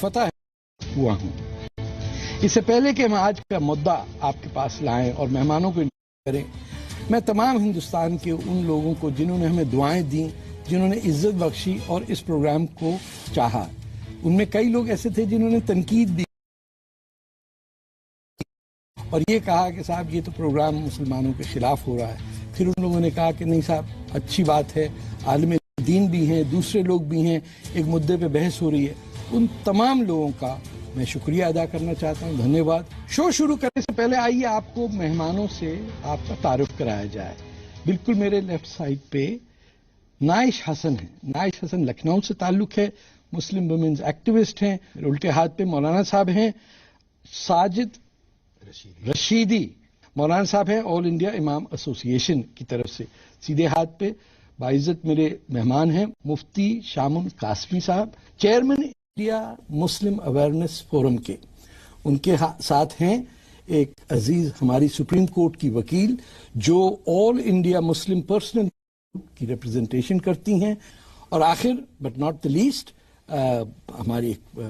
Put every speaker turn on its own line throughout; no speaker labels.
فتح ہوا ہوں۔ اس سے پہلے کہ ہم آج کا مدعا آپ کے پاس لائیں اور مہمانوں کو کریں، میں تمام ہندوستان کے ان لوگوں کو جنہوں نے ہمیں دعائیں دیں، جنہوں نے عزت بخشی اور اس پروگرام کو چاہا، ان میں کئی لوگ ایسے تھے جنہوں نے تنقید بھی اور یہ کہا کہ صاحب یہ تو پروگرام مسلمانوں کے خلاف ہو رہا ہے۔ پھر ان لوگوں نے کہا کہ نہیں صاحب اچھی بات ہے، عالم دین بھی ہیں، دوسرے لوگ بھی ہیں، ایک مدعے پہ بحث ہو رہی ہے۔ ان تمام لوگوں کا میں شکریہ ادا کرنا چاہتا ہوں، دھنیہ واد۔ شو شروع کرنے سے پہلے آئیے آپ کو مہمانوں سے آپ کا تعارف کرایا جائے۔ بالکل میرے لیفٹ سائڈ پہ نائش حسن ہیں۔ نائش حسن لکھنؤ سے تعلق ہے، مسلم ویمنز ایکٹیوسٹ ہیں۔ میرے الٹے ہاتھ پہ مولانا صاحب ہیں ساجد رشیدی، مولانا صاحب ہیں آل انڈیا امام ایسوسی ایشن کی طرف سے۔ سیدھے ہاتھ پہ باعزت میرے مہمان ہیں مفتی شامل قاسمی صاحب، chairman India Muslim awareness forum کے۔ ان کے ساتھ ہیں ایک عزیز ہماری سپریم کورٹ کی وکیل جو آل انڈیا مسلم پرسنل کی ریپرزنٹیشن کرتی ہیں، اور آخر بٹ ناٹ دا لیسٹ ہماری ایک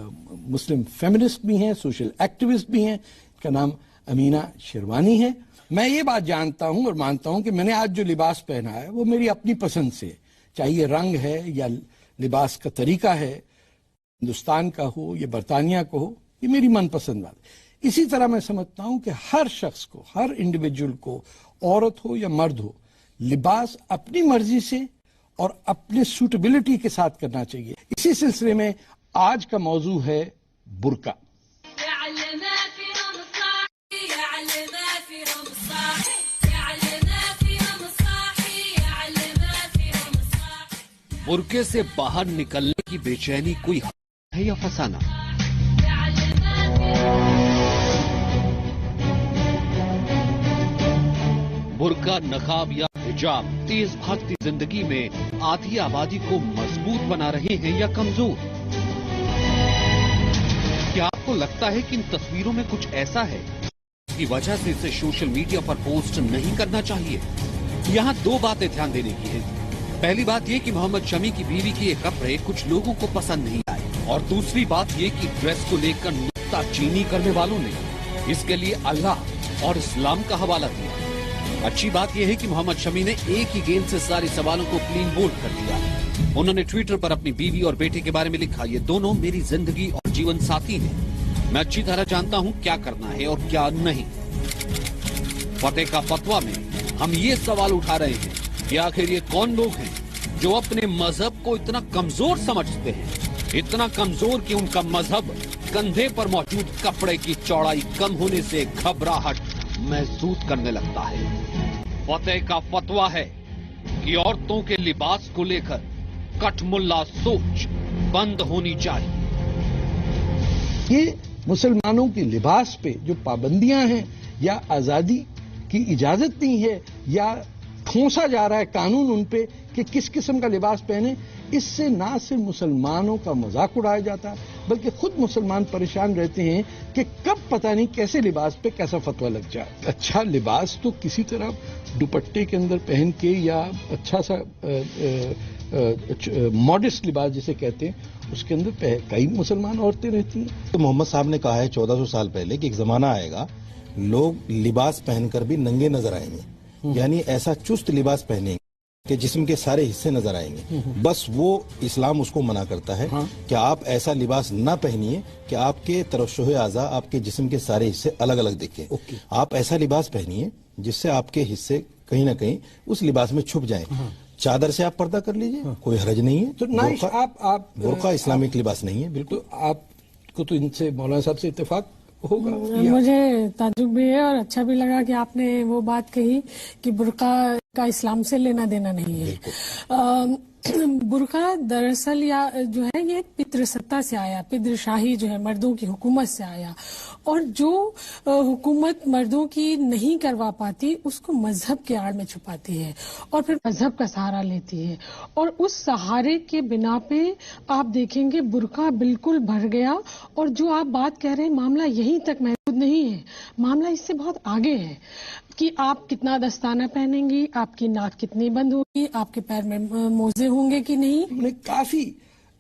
مسلم فیمنسٹ بھی ہیں، سوشل ایکٹیوسٹ بھی ہیں، ان کا نام امینہ شیروانی ہے۔ میں یہ بات جانتا ہوں اور مانتا ہوں کہ میں نے آج جو لباس پہنا ہے وہ میری اپنی پسند سے، چاہے یہ رنگ ہے یا لباس کا طریقہ ہے، ہندوستان کا ہو یا برطانیہ کا ہو، یہ میری من پسند بات ہے۔ اسی طرح میں سمجھتا ہوں کہ ہر شخص کو، ہر انڈیویجول کو، عورت ہو یا مرد ہو، لباس اپنی مرضی سے اور اپنے سوٹیبلٹی کے ساتھ کرنا چاہیے۔ اسی سلسلے میں آج کا موضوع ہے برقع۔
برقعے سے باہر نکلنے کی بے چینی کوئی حق ہے یا فسانہ؟ برقع، نقاب یا حجاب تیز بھاگتی زندگی میں آدھی آبادی کو مضبوط بنا رہے ہیں یا کمزور؟ کیا آپ کو لگتا ہے کہ ان تصویروں میں کچھ ایسا ہے جس کی وجہ سے اسے سوشل میڈیا پر پوسٹ نہیں کرنا چاہیے؟ یہاں دو باتیں دھیان دینے کی ہیں۔ پہلی بات یہ کہ محمد شمی کی بیوی کی یہ کپڑے کچھ لوگوں کو پسند نہیں آئے، اور دوسری بات یہ کہ ڈریس کو لے کر نکتہ چینی کرنے والوں نے اس کے لیے اللہ اور اسلام کا حوالہ دیا۔ اچھی بات یہ ہے کہ محمد شمی نے ایک ہی گیند سے سارے سوالوں کو کلین بولڈ کر دیا۔ انہوں نے ٹویٹر پر اپنی بیوی اور بیٹے کے بارے میں لکھا، یہ دونوں میری زندگی اور جیون ساتھی ہیں، میں اچھی طرح جانتا ہوں کیا کرنا ہے اور کیا نہیں۔ فتح کا فتویٰ میں ہم یہ سوال اٹھا رہے ہیں کہ آخر یہ کون لوگ ہیں جو اپنے مذہب کو اتنا کمزور سمجھتے ہیں، اتنا کمزور کہ ان کا مذہب کندھے پر موجود کپڑے کی چوڑائی کم ہونے سے گھبراہٹ محسوس کرنے لگتا ہے۔ فتح کا فتویٰ ہے کہ عورتوں کے لباس کو لے کر کٹ ملا سوچ بند ہونی چاہیے۔
یہ مسلمانوں کے لباس پہ جو پابندیاں ہیں یا آزادی کی اجازت نہیں ہے یا ٹھونسا جا رہا ہے قانون ان پہ کہ کس قسم کا لباس پہنے، اس سے نہ صرف مسلمانوں کا مذاق اڑایا جاتا بلکہ خود مسلمان پریشان رہتے ہیں کہ کب پتہ نہیں کیسے لباس پہ کیسا فتویٰ لگ جائے۔ اچھا لباس تو کسی طرح دوپٹے کے اندر پہن کے یا اچھا سا ماڈسٹ لباس جسے کہتے ہیں اس کے اندر کئی مسلمان عورتیں رہتی ہیں۔
تو محمد صاحب نے کہا ہے 1400 سال پہلے کہ ایک زمانہ آئے گا لوگ لباس پہن کر بھی ننگے نظر آئیں گے، یعنی ایسا چست لباس پہنیں گے کہ جسم کے سارے حصے نظر آئیں گے، بس وہ اسلام اس کو منع کرتا ہے کہ آپ ایسا لباس نہ پہنیے کہ آپ کے ترشح اعضاء آپ کے جسم کے سارے حصے الگ الگ دکھیں۔ آپ ایسا لباس پہنیے جس سے آپ کے حصے کہیں نہ کہیں اس لباس میں چھپ جائیں۔ چادر سے آپ پردہ کر لیجئے، کوئی حرج نہیں ہے۔
تو نائش آپ
برقع اسلامک لباس نہیں ہے بالکل۔
آپ کو تو ان سے مولانا صاحب سے اتفاق ہوگا؟
مجھے تعجب بھی ہے اور اچھا بھی لگا کہ آپ نے وہ بات کہی کہ برقع کا اسلام سے لینا دینا نہیں ہے۔ برقع دراصل یا جو ہے یہ پتر ستا سے آیا، پدر شاہی جو ہے مردوں کی حکومت سے آیا، اور جو حکومت مردوں کی نہیں کروا پاتی اس کو مذہب کے آڑ میں چھپاتی ہے اور پھر مذہب کا سہارا لیتی ہے، اور اس سہارے کے بنا پہ آپ دیکھیں گے برقع بالکل بھر گیا۔ اور جو آپ بات کہہ رہے ہیں معاملہ یہیں تک محدود نہیں ہے، معاملہ اس سے بہت آگے ہے کہ آپ کتنا دستانہ پہنیں گی، آپ کی ناک کتنی بند ہوگی، آپ کے پیر میں موزے ہوں گے کہ نہیں۔
ہم نے کافی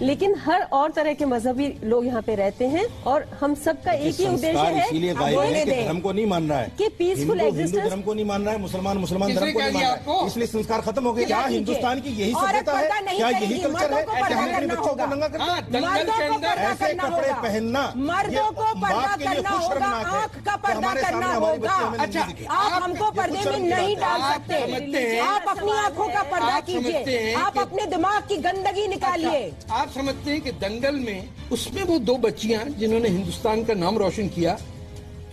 لیکن ہر اور طرح کے مذہبی لوگ یہاں پہ رہتے ہیں اور ہم سب کا ایک ہی ادیشیہ ہے
کہ دھرم کو نہیں مان رہا ہے
کہ پیسفل
ہندو دھرم کو نہیں مان رہا ہے, مسلمان دھرم کو نہیں مان رہا ہے, اس لیے سنسکار ختم ہو گئے. کیا ہندوستان کی یہی سبھیتا ہے, کیا یہی کلچر ہے کہ ہم اپنے بچوں کو ننگا کرتے ہیں؟ ایسے کپڑے پہننا
مردوں کو پردہ کرنا ہوگا, آنکھ کا پردہ کرنا ہوگا. اچھا, آپ ہم کو پردے میں نہیں ڈال سکتے. آپ اپنی آنکھوں کا پردہ کیجئے, آپ اپنے دماغ کی گندگی نکالیے.
آپ سمجھتے ہیں کہ دنگل میں اس میں وہ 2 بچیاں جنہوں نے ہندوستان کا نام روشن کیا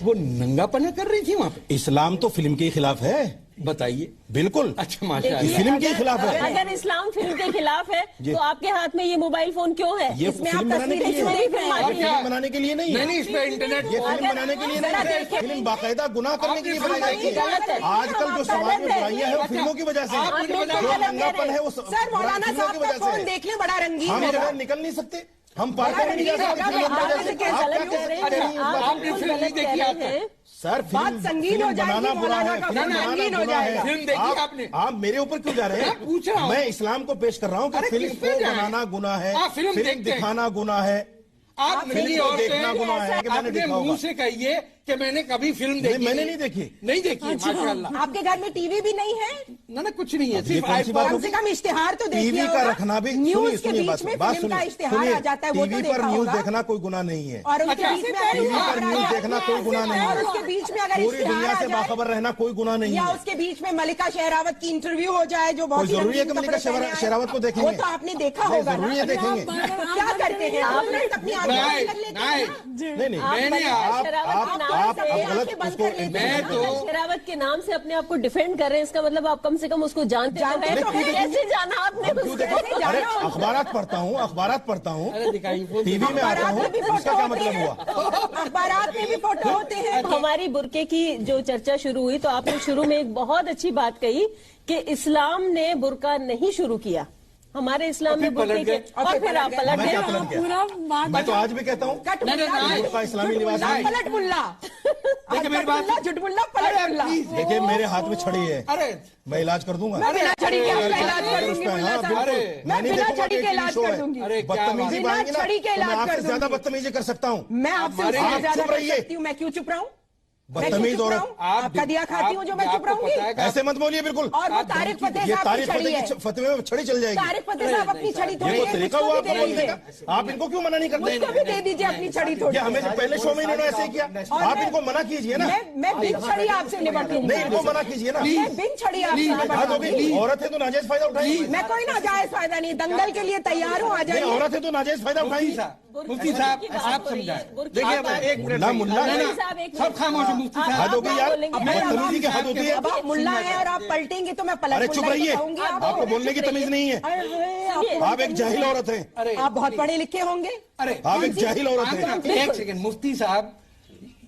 وہ ننگا پنا کر رہی تھی وہاں پہ؟
اسلام تو فلم کے خلاف ہے,
بتائیے.
بالکل.
اچھا ماشاء اللہ,
فلم کے خلاف ہے.
اگر اسلام فلم کے خلاف ہے تو آپ کے ہاتھ میں یہ موبائل فون کیوں ہے؟
یہ فلم بنانے کے لیے فلم بنانے کے لیے نہیں ہے,
نہیں اس پہ انٹرنیٹ,
یہ فلم بنانے کے لیے نہیں ہے. فلم باقاعدہ گناہ کرنے کے لیے بنائی جاتی ہے. آج کل جو سماج میں برائیاں ہیں وہ فلموں کی وجہ سے, جو ننگاپن ہے وہ
سر مولانا صاحب کا فون دیکھ لیں, بڑا رنگین
ہم
ہے.
جو ہے نکل نہیں سکتے, ہم پارکوں میں نہیں جا سکتے. سر
بات سنگین ہو جائے گی, مولانا کا فون رنگین ہو جائے گا.
فلم دیکھی آپ نے؟
آپ میرے اوپر کیوں جا رہے ہیں؟
پوچھ رہا ہوں,
میں اسلام کو پیش کر رہا ہوں کہ فلم کو بنانا گناہ ہے, فلم دکھانا گناہ ہے.
آپ میری اور
دیکھنا گناہ ہے کہ میں نے دیکھا ہوگا.
منہ سے کہیے کہ میں نے کبھی فلم دیکھی,
میں نے نہیں دیکھی.
نہیں دیکھی ماشاء اللہ.
آپ کے گھر میں ٹی وی بھی نہیں ہے؟
نہ کچھ نہیں ہے,
یہ کون سی بات
کم سے کم اشتہار تو
ٹی وی کا رکھنا بھی,
نیوز کے بیچ میں فلم کا اشتہار آ جاتا ہے, وہ
ٹی
تو
وی پر
دیکھا
نیوز
ہوگا.
دیکھنا کوئی گناہ نہیں ہے.
اور اس کے بیچ میں
ٹی وی پر نیوز دیکھنا کوئی گناہ نہیں
اور
ہے.
اس کے بیچ میں اگر
پوری دنیا
اشتہار
سے
آ جائے
باخبر رہنا کوئی گناہ نہیں
یا
ہے.
اس کے بیچ میں ملکہ شہراوت کی انٹرویو ہو جائے جو بہت
ضروری ہے کہ ملکہ شہراوت کو دیکھیں
وہ
گے,
تو آپ نے دیکھا ہوگا.
ضروری ہے دیکھیں گے.
کیا کرتے ہیں آپ نے اپنی آنکھیں کر لیتے ہیں.
نہیں آپ غلط اس کو.
میں تو
شہراوت کے نام سے اپنے آپ کو ڈیفینڈ کر رہے ہیں, اس کا مطلب آپ کم سے کم اس کو جانتے ہیں. کیسے جانا آپ نے؟
ارے اخبارات پڑھتا ہوں, ٹی وی میں آتا ہوں, اس کا کیا مطلب ہوا؟
اخبارات میں بھی فوٹو ہوتے ہیں.
ہماری برقعے کی جو چرچا شروع ہوئی تو آپ نے شروع میں ایک بہت اچھی بات کہی کہ اسلام نے برقع نہیں شروع کیا. ہمارے اسلام میں برقعے کے, اور پھر آپ پلٹ گئے.
میں تو آج بھی کہتا ہوں برقع اسلامی لباس ہے.
پلٹ ملا,
دیکھیں میری بات,
جھٹ ملا, پلٹ ملا.
دیکھیے میرے ہاتھ میں چھڑی ہے,
ارے
میں علاج کر دوں گا.
میں بنا چھڑی کے علاج کر دوں گی ملا صاحب, میں بنا چھڑی کے علاج کر دوں گی.
بدتمیزی
بنا چھڑی کے
میں
علاج
آپ
کر
سے
دوں
زیادہ
گی.
بدتمیزی کر سکتا ہوں.
میں آپ سے زیادہ کر سکتی ہوں. میں کیوں چپ رہا ہوں؟
بدتمیز عورت.
آپ کا دیا کھاتی ہوں جو میں چپ رہوں گی.
ایسے مت بولیے بالکل.
اور وہ طارق فتح
یہ
صاحب
تاریخ
کی چھڑی ہے.
فتوے میں چھڑی چل جائے گی.
طارق فتح صاحب اپنی چھڑی
یہ
تھوڑی
وہ طریقہ ہوا آپ کو بولنے کا. آپ ان کو کیوں منع نہیں کرتے؟
مجھ کو بھی دے دیجیے اپنی چھڑی تھوڑی.
یہ ہمیں پہلے شو میں انہوں نے ایسے ہی کیا. آپ ان کو منع کیجیے نا.
میں بن چھڑی آپ سے نمٹوں گی.
نہیں, ان کو منع کیجیے نا.
میں بن چھڑی آپ سے نمٹوں گی.
عورت ہے تو ناجائز فائدہ اٹھائیے.
میں کوئی ناجائز فائدہ نہیں, دنگل کے لیے تیار ہوں, آ جائیے.
عورت ہے تو ناجائز فائدہ اٹھائیے.
مفتی صاحب آپ سمجھائیں. دیکھیے ایک منٹ, سب خاموش. مفتی صاحب
حد ہو گئی یار, بدتمیزی کی حد ہوتی ہے.
اب آپ ملا ہیں اور آپ پلٹیں گے تو میں پلٹ.
ارے چپ رہیے, آپ کو بولنے کی تمیز نہیں ہے. آپ ایک جاہل عورت ہیں.
آپ بہت پڑھے لکھے ہوں گے.
آپ ایک جاہل عورت ہیں.
ایک سیکنڈ, مفتی صاحب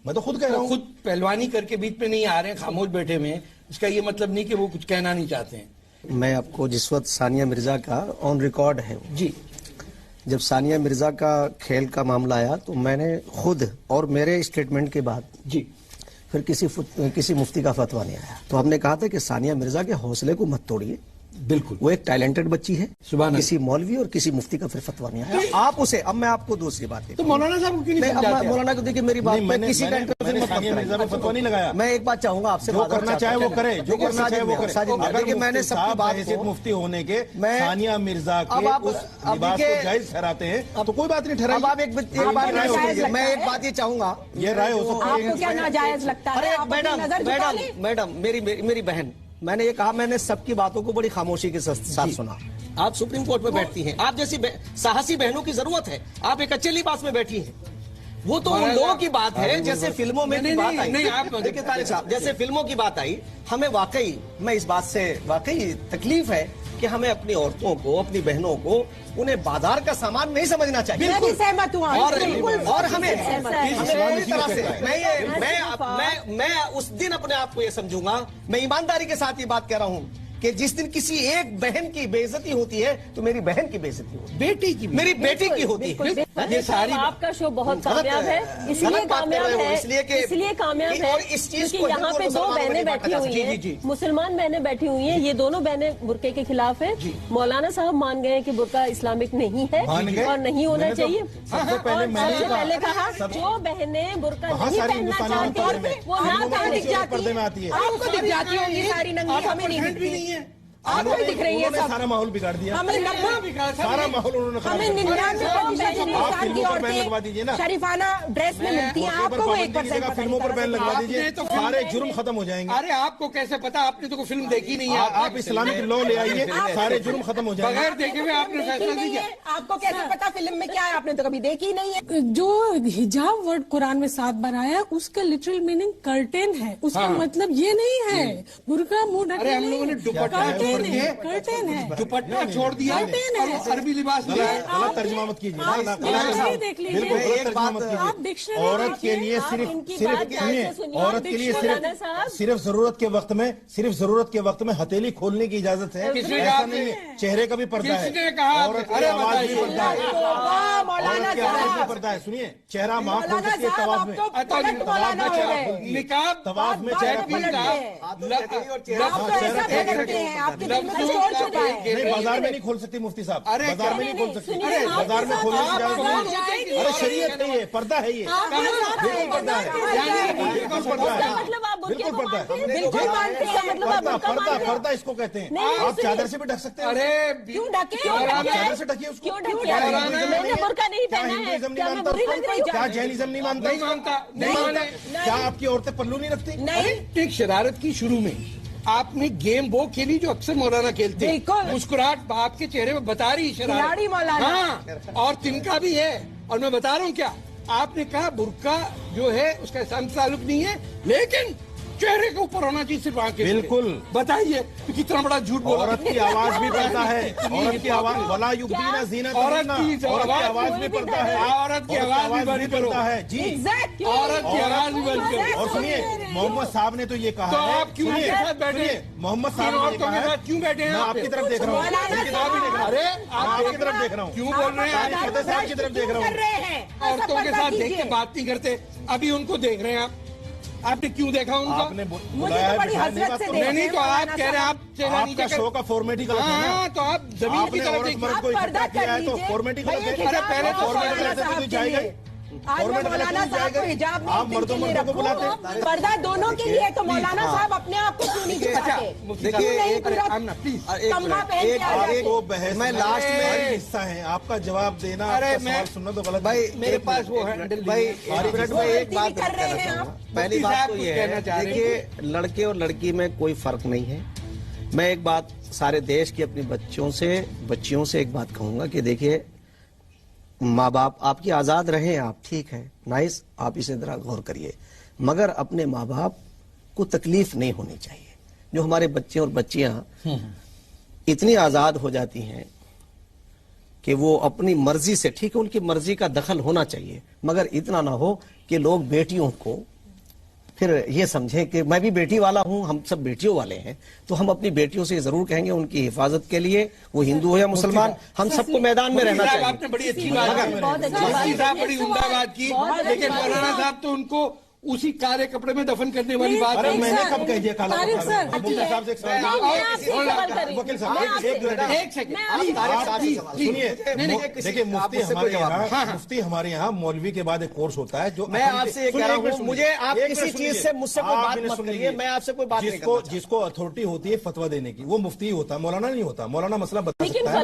میں تو خود کہہ رہا ہوں.
خود پہلوانی کر کے بیچ میں نہیں آ رہے ہیں, خاموش بیٹھے ہوئے ہیں. اس کا یہ مطلب نہیں کہ وہ کچھ کہنا نہیں چاہتے ہیں.
میں آپ کو جس وقت ثانیہ مرزا کا آن ریکارڈ ہے,
جی
جب ثانیہ مرزا کا کھیل کا معاملہ آیا تو میں نے خود اور میرے اسٹیٹمنٹ کے بعد
جی
پھر کسی مفتی کا فتویٰ نہیں آیا. تو ہم نے کہا تھا کہ ثانیہ مرزا کے حوصلے کو مت توڑیے.
بالکل,
وہ ایک ٹیلنٹڈ بچی ہے.
سبحان
کسی مولوی اور کسی مفتی کا پھر فتویٰ نہیں آیا. آپ اسے, اب میں آپ کو دوسری بات
تو مولانا صاحب کو کیوں نہیں سمجھاتے؟
مولانا کو دیکھیے میری بات,
میں
کسی کا انٹرویو
ثانیہ مرزا پہ فتویٰ نہیں لگایا.
میں ایک بات چاہوں گا آپ سے,
جو کرنا چاہے وہ کرے, جو کرنا چاہے وہ کرے. اگر
میں نے سب کی بات
حیثیت مفتی ہونے کے ثانیہ مرزا کے اس لباس کو جائز ٹھہراتے ہیں تو کوئی بات نہیں ٹھہرائی.
اب آپ میں ایک بات یہ چاہوں گا,
یہ رائے ہو سکتی ہے.
آپ کو کیا ناجائز لگتا ہے؟
میڈم میری بہن, میں نے یہ کہا, میں نے سب کی باتوں کو بڑی خاموشی کے ساتھ سنا. آپ سپریم کورٹ میں بیٹھتی ہیں, آپ جیسی ساہسی بہنوں کی ضرورت ہے. آپ ایک اچھے لباس میں بیٹھی ہیں. وہ تو ان لوگوں کی بات ہے جیسے فلموں میں بات آئی. دیکھیے طارق صاحب, جیسے فلموں کی بات آئی, ہمیں واقعی, میں اس بات سے واقعی تکلیف ہے کہ ہمیں اپنی عورتوں کو, اپنی بہنوں کو, انہیں بازار کا سامان نہیں سمجھنا چاہیے.
میں بھی سہمت ہوں.
اور ہمیں پوری طرح سے میں اس دن اپنے آپ کو یہ سمجھوں گا, میں ایمانداری کے ساتھ یہ بات کہہ رہا ہوں کہ جس دن کسی ایک بہن کی بے عزتی ہوتی ہے تو میری بہن کی بے عزتی ہوتی ہے،
بیٹی کی،
میری بیٹی کی ہوتی ہے۔
یہ ساری آپ کا شو بہت کامیاب ہے، اس لیے کامیاب ہے، اس لیے کامیاب ہے کیونکہ یہاں پہ دو بہنیں بیٹھی ہوئی ہیں، مسلمان بہنیں بیٹھی ہوئی ہیں، یہ دونوں بہنیں برقعے کے خلاف ہیں۔ مولانا صاحب مان گئے کہ برقع اسلامک نہیں ہے اور نہیں ہونا چاہیے۔ سب سے پہلے کہا جو بہنیں برقع نہیں پہننا چاہتی وہ نہ دکھ جاتی ہے، آپ کو دکھ جاتی ہوں گی ساری ننگی، ہمیں نہیں دکھتی، آپ کو دکھ رہی ہے،
سارا ماحول بگاڑ دیا، سارا ماحول انہوں نے
ہمیں 99% کی عورتیں شریفانہ ڈریس میں ملتی ہیں، آپ کو وہ 1%
فلموں پر بین لگوا دیجیے تو سارے جرم ختم ہو جائیں گے۔
ارے آپ کو کیسے پتا، آپ نے تو کوئی فلم دیکھی نہیں ہے،
آپ اسلامک لا لے آئیے، سارے جرم ختم ہو جائیں گے۔
بغیر دیکھے ہوئے آپ نے فیصلہ نہیں کیا،
آپ کو کیسے پتا فلم میں کیا ہے، آپ نے تو کبھی دیکھی نہیں ہے۔
جو حجاب ورڈ قرآن میں 7 بار آیا اس کا لٹرل میننگ کرٹین ہے، اس کا مطلب یہ نہیں ہے برقع منہ ڈھکنا،
ہم لوگوں نے دوپٹہ چھوڑ دیا اور عربی لباس لیا۔
غلط ترجمہ مت کیجیے،
دیکھ لیجیے،
بالکل غلط ترجمہ مت کیجیے۔ عورت کے لیے عورت کے لیے صرف ضرورت کے وقت میں ہتھیلی کھولنے کی اجازت ہے، ایسا نہیں ہے۔ چہرے کا بھی پردہ ہے، عورت کی آواز بھی پردہ ہے، عورت کی آواز بھی پردہ ہے۔ سنیے، چہرہ معاف کھول سکتی ہے طواف میں،
نقاب
طواف میں چہرہ کھولتی ہے، نہیں بازار میں نہیں کھول سکتی مفتی صاحب، بازار میں نہیں کھول سکتی، بازار میں کھولنے کی اجازت نہیں۔ ارے شریعت نہیں ہے، پردہ ہے، یہ بالکل پردہ ہے، بالکل پردہ ہے، بالکل پردہ ہے، پردہ اس کو کہتے ہیں۔ آپ چادر سے بھی ڈھک سکتے ہیں،
کیوں ڈھکے؟
آپ چادر سے ڈھکیے اس کو۔
میں نے برقع نہیں
کیا
پہنا ہے،
ہندوازم نہیں
کیا میں
مانتا
بری لگ رہی ہوں؟
کیا جینزم نہیں مانتا؟ کیا آپ کی عورتیں پلو نہیں رکھتی؟
ایک شرارت کی شروع میں آپ نے گیم وہ کھیلی جو اکثر مولانا کھیلتے ہیں، مسکراہٹ باپ کے چہرے میں بتا رہی شرارت، ہاں، اور تنکا بھی ہے۔ اور میں بتا رہا ہوں کیا، آپ نے کہا برقع جو ہے اس کا اسلام سے تعلق نہیں ہے، لیکن چہرے کے اوپر ہونا چاہیے صرف آنکھیں۔
بالکل،
بتائیے کتنا بڑا جھوٹ بولا۔
عورت کی آواز بھی پڑتا ہے، عورت کی آواز ولا یبدین زینتہن، عورت کی آواز بھی پڑتا ہے،
عورت کی آواز بھی بڑی پڑتا
ہے جی،
عورت کی آواز بھی بڑی کرو۔
اور سنیے، محمد صاحب نے تو یہ کہا
تو
ہے،
آپ کیوں ان کے ساتھ بیٹھے ہیں؟
محمد صاحب نے
عورتوں کے ساتھ کیوں بیٹھے ہیں؟
میں آپ کی طرف دیکھ رہا ہوں،
ارے
آپ کی طرف دیکھ رہا ہوں،
کیوں بول رہے ہیں؟
فتح صاحب کی طرف دیکھ رہا ہوں۔
عورتوں کے ساتھ دیکھ کے بات نہیں کرتے، ابھی ان کو دیکھ رہے ہیں آپ نے کیوں دیکھا ان کا؟
آپ نے بلایا ہے،
نہیں تو آپ کہہ رہے ہیں آپ
کا شو کا فارمیٹ ہی غلط ہے،
ہاں تو آپ زمین کی طرف
عورت مرد کو اکٹھا کیا ہے تو فارمیٹ ہی غلط ہے۔
ارے پہلے تو
فارمیٹ غلط ہے تو جائے گا،
مولانا صاحب کو حجاب
آپ
میں
مردوں مرد کو بلاتے ہیں،
پردہ دونوں کے لیے، تو مولانا صاحب اپنے آپ کو کیوں نہیں چھپاتے؟
میں لاسٹ میں حصہ ہیں، آپ کا جواب دینا، آپ کا سوال سننا تو غلط ہے۔
میرے پاس وہ ہے
بھائی ایک بات کہنا چاہوں گا۔ پہلی بات تو یہ ہے، دیکھیے لڑکے اور لڑکی میں کوئی فرق نہیں ہے۔ میں ایک بات سارے دیش کی اپنی بچیوں سے ایک بات کہوں گا کہ دیکھیے، ماں باپ آپ کی آزاد رہیں، آپ ٹھیک ہے، نائس، آپ اسے ذرا غور کریے، مگر اپنے ماں باپ کو تکلیف نہیں ہونی چاہیے۔ جو ہمارے بچے اور بچیاں اتنی آزاد ہو جاتی ہیں کہ وہ اپنی مرضی سے، ٹھیک ہے ان کی مرضی کا دخل ہونا چاہیے، مگر اتنا نہ ہو کہ لوگ بیٹیوں کو پھر یہ سمجھیں کہ میں بھی بیٹی والا ہوں، ہم سب بیٹیوں والے ہیں، تو ہم اپنی بیٹیوں سے ضرور کہیں گے ان کی حفاظت کے لیے، وہ ہندو ہو یا مسلمان، ہم سب کو میدان میں رہنا چاہیے۔
آپ نے بڑی اچھی بات کی، بڑی عمدہ بات کی، لیکن مولانا صاحب تو ان کو اسی کالے کپڑے میں دفن کرنے والی بات ہے۔
میں نے کب کہہ دیا کالا کپڑا؟ وکیل صاحب ایک سیکنڈ سنیے، دیکھیے مفتی ہمارے یہاں مولوی کے بعد ایک کورس ہوتا ہے جو
میں آپ سے یہ کہہ رہا ہوں، مجھے آپ کسی چیز سے مجھ سے کوئی بات مت کریے، میں آپ سے کوئی بات نہیں کرنا چاہتا۔
جس کو اتھارٹی ہوتی ہے فتویٰ دینے کی وہ مفتی ہوتا ہے، مولانا نہیں ہوتا۔ مولانا مسئلہ بتا سکتا ہے۔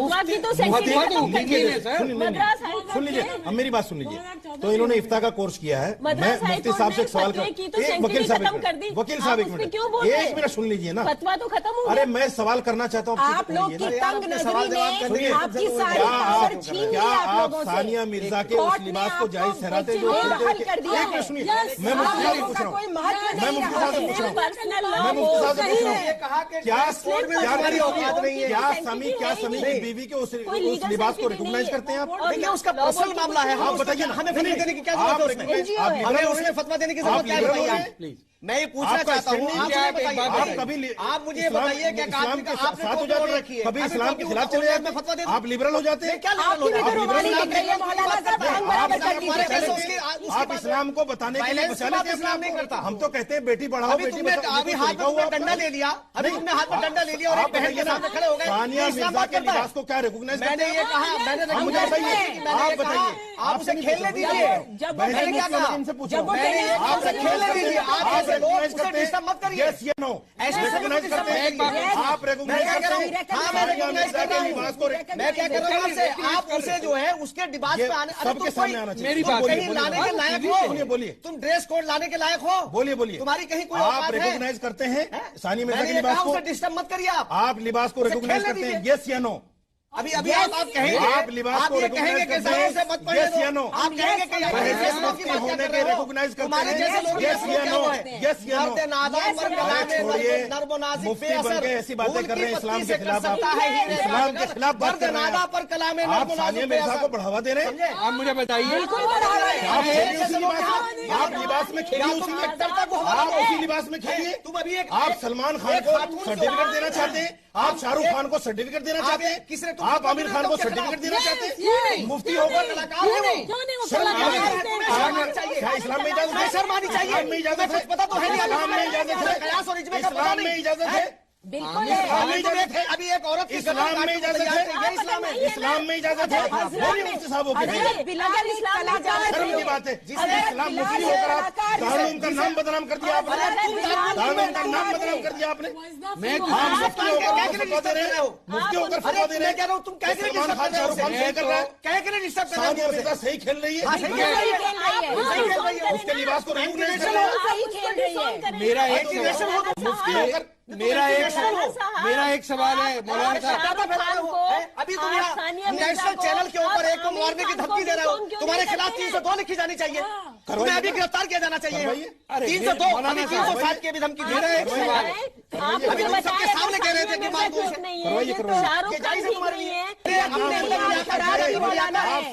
سن لیجیے، اب میری بات سن لیجیے، تو انہوں نے افتاء کا کورس کیا ہے، میں مفتی صاحب سے سوال کر، وکیل صاحب ایک منٹ، ایک منٹ سن لیجیے نا،
فتویٰ تو ختم ہو گیا۔
ارے میں سوال کرنا چاہتا ہوں،
آپ لوگ کی تنگ نظری نے آپ کی ساری پاور چھین لی آپ لوگوں سے۔
ثانیہ مرزا کے اس لباس کو جائز ٹھہراتے جو ایک منٹ سنیے، میں مفتی صاحب سے پوچھ رہا ہوں، میں مفتی صاحب سے پوچھ رہا ہوں، کیا سمی کی بیوی کے اس لباس کو ریکگنائز کرتے ہیں آپ؟
دیکھیں اس کا پرسنل معاملہ ہے،
آپ بتائیے نا،
ہمیں فتویٰ دینے کی کیا ضرورت ہے؟ اس میں ہمیں اس میں فتویٰ دینے کی ضرورت کیا ہے؟
میں یہ پوچھنا چاہتا ہوں آپ مجھے یہ بتائیے کہ
کبھی اسلام کے خلاف چلے جاتے ہیں آپ لبرل ہو جاتے ہیں آپ اسلام کو بتانے کے لیے بچا لیتے ہیں اسلام نہیں کرتا. ہم تو کہتے ہیں بیٹی پڑھاؤ بیٹی بچاؤ.
ابھی ہاتھ میں ڈنڈا لے لیا ابھی تم نے ہاتھ میں ڈنڈا لے لیا اور ایک بہن کے سامنے کھڑے ہو گئے.
ثانیہ مرزا کے لباس کو کیا ریکگنائز
میں نے یہ کہا میں نے
مجھے بتائیے آپ بتائیے
آپ اسے کھیلنے دیجیے. میں نے کیا کہا
ان سے پوچھو
میں نے یہ آپ سے کھیلنے دیجیے. آپ ایسے لوگ اسے ڈسٹرب مت کریے.
یس یا نو ریکگنائز کرتے ہیں آپ ریکگنائز کرتے ہیں.
ہاں میں ریکگنائز کرتا ہوں. میں کیا کر رہا ہوں آپ سے آپ اسے جو ہے اس کے لباس پہ آنے
سب کے سامنے آنا چاہیے.
میری بات کہیں لانے کے لائق ہو.
بولیے
تم ڈریس کوڈ لانے کے لائق ہو.
بولیے
تمہاری کہیں کوئی
آپ ریکگنائز کرتے ہیں ثانیہ مرزا کے لباس کو.
ڈسٹرب مت کریے.
آپ لباس کو ریکگنائز کرتے ہیں یس یا نو.
ابھی آپ کہیں گے
آپ لباس کو ریکگنائز کرتے ہیں یس یا نو.
آپ کہیں گے کہ
مفتی ہونے کے ریکگنائز کرتے ہیں یس یا نو. یس یا نو. مفتی بن کے ایسی باتیں کر رہے ہیں اسلام کے خلاف. اسلام کے خلاف بات کر رہے ہیں. آپ ثانیہ مرزا کو بڑھاوا دے رہے ہیں.
آپ مجھے بتائیے
آپ لباس میں کھیلیے اسی میں. آپ اسی لباس میں کھیلیے. آپ سلمان خان کو سرٹیفکیٹ دینا چاہتے ہیں. آپ شاہ رخ خان کو سرٹیفکیٹ دینا چاہتے ہیں. آپ عامر خان کو سرٹیفکیٹ دینا چاہتے ہیں. مفتی ہو کر اسلام میں اجازت ہے. اسلام میں اجازت ہے.
پتا تو ہے
اسلام میں اجازت ہے. اسلام میں اجازت ہے.
ابھی ایک عورت
اسلام میں اجازت ہے. اسلام میں اجازت ہے. مفتی صاحب شرم کی بات ہے. اسلام مفتی ہو کر آپ دارالعلوم کا نام بدنام کر دیا. آپ نے دارالعلوم کا نام بدنام کر دیا. آپ نے مفتی ہو کر فتوا دے رہے ہو. مفتی ہو کر فتوا دے رہے ہیں. سلمان خان شاہ رخ خان صحیح کر رہا ہے. ثانیہ مرزا صحیح کھیل رہی ہے. اس کے لباس کو ریکگنائز کر رہے ہیں.
میرا ایک سوال ہے مولانا صاحب.
ابھی تم نیشنل چینل کے اوپر ایک کو مارنے کی دھمکی دے رہے ہو. تمہارے خلاف 302 لکھی جانی چاہیے. تمہیں ابھی گرفتار کیا جانا چاہیے. 302 307 کی ابھی دھمکی. میرا ایک سوال ہے. ابھی تم سب کے سامنے کہہ رہے تھے کہ مار دو اسے. جائز ہے تمہارے لیے.
آپ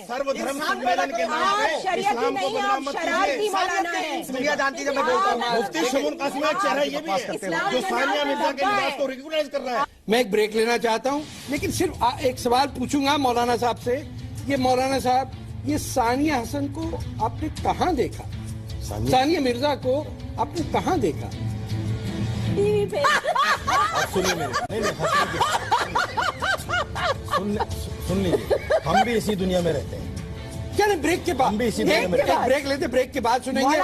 سرو دھرم سمیلن کے نام پہ اسلام کو بدنام مت کیجیے.
دنیا جانتی جب میں بولتا ہوں.
مفتی شمول قاسمی ایک چہرہ یہ بھی ہے جو ثانیہ مرزا کے لباس کو ریکگنائز کر رہا ہے.
میں ایک بریک لینا چاہتا ہوں لیکن صرف ایک سوال پوچھوں گا مولانا صاحب سے. یہ مولانا صاحب یہ ثانیہ حسن کو آپ نے کہاں دیکھا؟ ثانیہ مرزا کو آپ نے کہاں دیکھا؟
سنیے میرے سن لیجیے. ہم بھی اسی دنیا میں رہتے ہیں.
کیا نہیں بریک کے بعد بریک لیتے بریک کے بعد سنیں گے.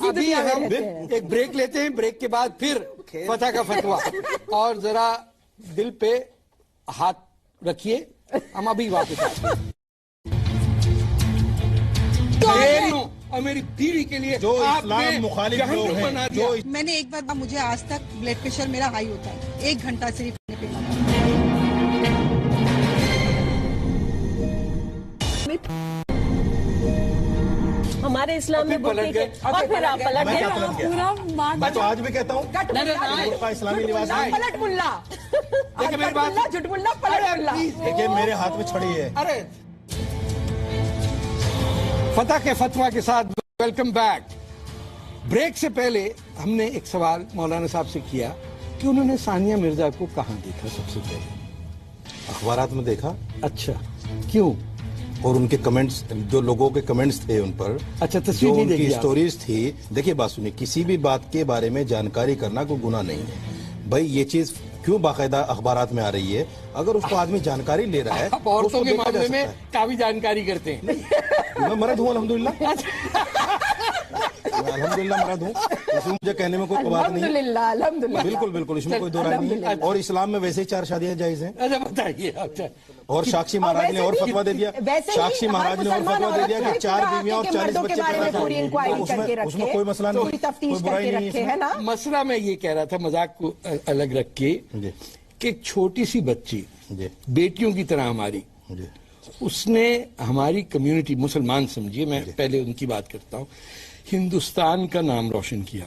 ابھی ہم ایک بریک لیتے ہیں. بریک کے بعد پھر فتح کا فتوا. اور ذرا دل پہ ہاتھ رکھیے. ہم ابھی واپس آتے ہیں. اور میری بیوی کے لیے
جو اسلام مخالف لوگ ہیں جو
میں نے ایک بار مجھے آج تک بلڈ پریشر میرا ہائی ہوتا ہے 1 گھنٹہ صرف پہ.
ہمارے اسلام میں
پلٹ گئے
اور پھر آپ پلٹ گئے.
میں تو آج بھی کہتا ہوں اسلامی لباس
پلٹ ملا.
دیکھیں میری بات.
جھٹ ملا پلٹ ملا.
دیکھیے میرے ہاتھ میں چھڑی ہے.
ارے فتح کے فتوا کے ساتھ ویلکم بیک. بریک سے پہلے ہم نے ایک سوال مولانا صاحب سے کیا کہ انہوں نے ثانیہ مرزا کو کہاں دیکھا. سب سے پہلے
اخبارات میں دیکھا.
اچھا کیوں؟
اور ان کے کمنٹس جو لوگوں کے کمنٹس تھے ان پر.
اچھا
جو ان کی سٹوریز تھی. دیکھیے بات سنیے. کسی بھی بات کے بارے میں جانکاری کرنا کوئی گناہ نہیں ہے بھائی. یہ چیز کیوں باقاعدہ اخبارات میں آ رہی ہے؟ اگر اس کو آدمی جانکاری لے رہا ہے.
عورتوں کے معاملے میں کافی جانکاری کرتے ہیں.
میں مرد ہوں الحمدللہ. الحمدللہ مرد ہوں. اس میں مجھے کہنے میں کوئی بات نہیں.
الحمدللہ
بالکل بالکل اس میں کوئی دو رائے نہیں ہے. اور اسلام میں ویسے ہی 4 شادیاں جائز ہیں.
اچھا بتائیے.
اور ساکشی مہاراج نے اور فتوا دے دیا. ساکشی مہاراج نے اور فتوا دے دیا کہ 4 بیویاں اور 40 بچے پیدا کریں. اس میں کوئی مسئلہ نہیں, کوئی برائی نہیں ہے.
مسئلہ میں یہ کہہ رہا تھا مذاق کو الگ رکھ کے کہ ایک چھوٹی سی بچی بیٹیوں کی طرح ہماری, اس نے ہماری کمیونٹی مسلمان سمجھیے, میں پہلے ان کی بات کرتا ہوں, ہندوستان کا نام روشن کیا.